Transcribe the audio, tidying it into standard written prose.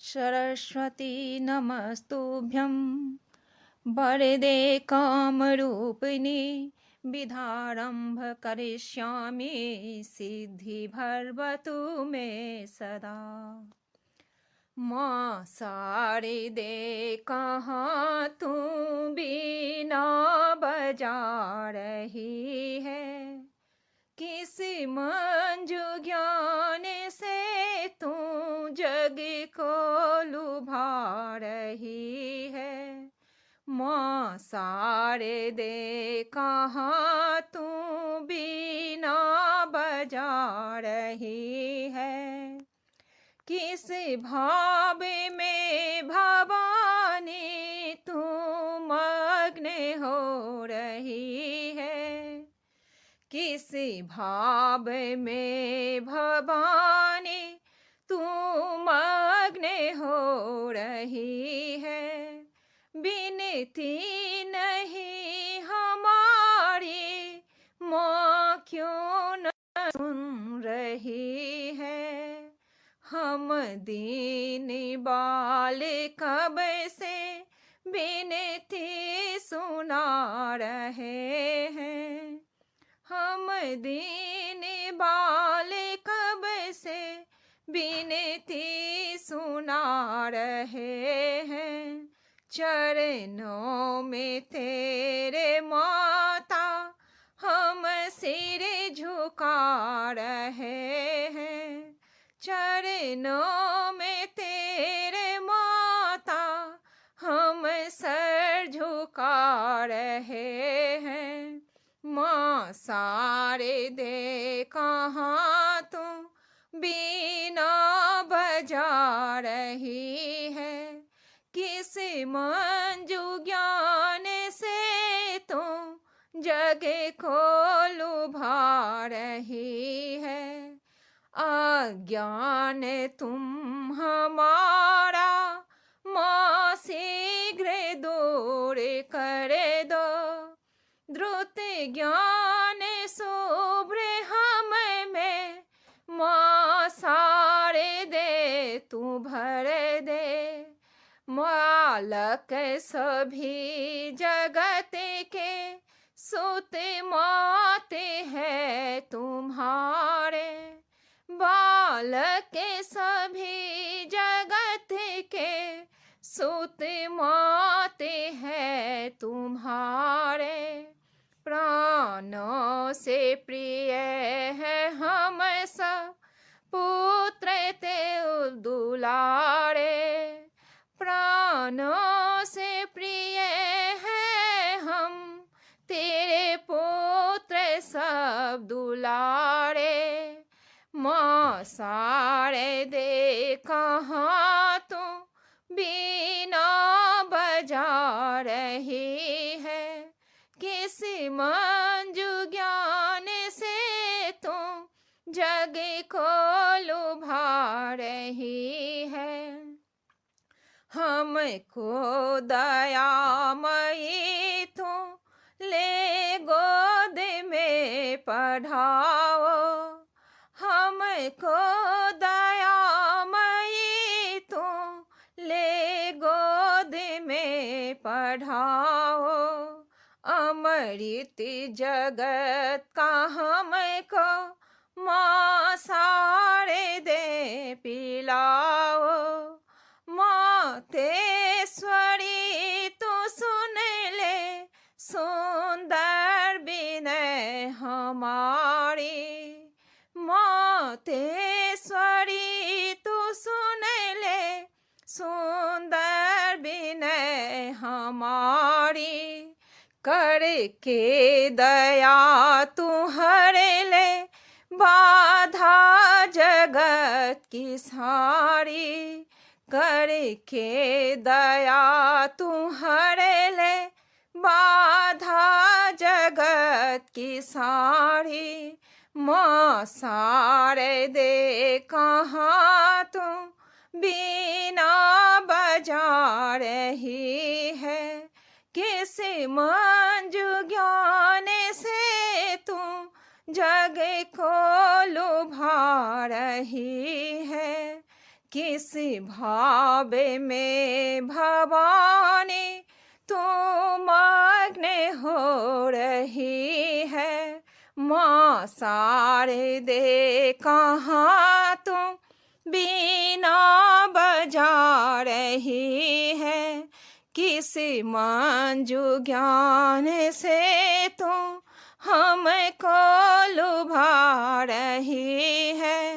सरस्वती नमस्तुभ्यं वरदे कामरूपिणी विद्यारम्भ करिष्यामि सिद्धिर्भवतु मे सदा। माँ शारदे कहाँ तू बीना बजा रही है, किस मंजू ज्ञान से तू जग को लुभा रही है। माँ शारदे कहाँ तू बीना बजा रही है, किस भाव में भवानी तू मग्न हो रही है, किस भाव में भवानी तू मग्न हो रही है। विनती नहीं हमारी माँ क्यों न सुन रही है, हम दीन बाल कब से विनती सुना रहे हैं, हम दीन बाल कब से विनती सुना रहे हैं। चरणों में तेरे माता हम सिर झुका रहे हैं, चरणों में तेरे माता हम सर झुका रहे हैं। माँ शारदे कहाँ तू बीना बजा रही है, किस मंजू ज्ञान से तू जग को लुभा रही है। अज्ञान तुम हमारा माँ शीघ्र दूर कर दो, द्रुत ज्ञान शुभ्र हम में माँ शारदे तू भर दे। मालक सभी जगत के सुत माते हैं तुम्हारे, बालक सभी जगत के सुत माते हैं तुम्हारे। प्राणों से प्रिय है हम सब पुत्र ते दुलारे, प्राणों से प्रिय है हम तेरे पुत्र सब दुलारे। माँ शारदे कहाँ तू बीना बजा रही है, किस मंजू ज्ञान से तू जग को लुभा रही है। हमको दयामयी तू ले गोद में पढ़ाओ, हमको दयामयी तू ले गोद में पढ़ाओ। अमृत जगत का हमको माँ शारदे पिलाओ। मातेश्वरी तू सुन ले सुंदर विनय हमारी, मातेश्वरी तू सुन ले सुंदर विनय हमारी। करके दया तू हर ले बाधा जगत की सारी, करके दया तू हर ले बाधा जगत की सारी। माँ शारदे कहाँ तू बीना बजा रही है, किस मंजू ज्ञान से तू जग को लुभा रही है, किस भाव में भवानी तू मग्न हो रही है। माँ शारदे कहाँ तुम बीना बजा रही है। किस मंजू ज्ञान से तुम हमको लुभा रही है।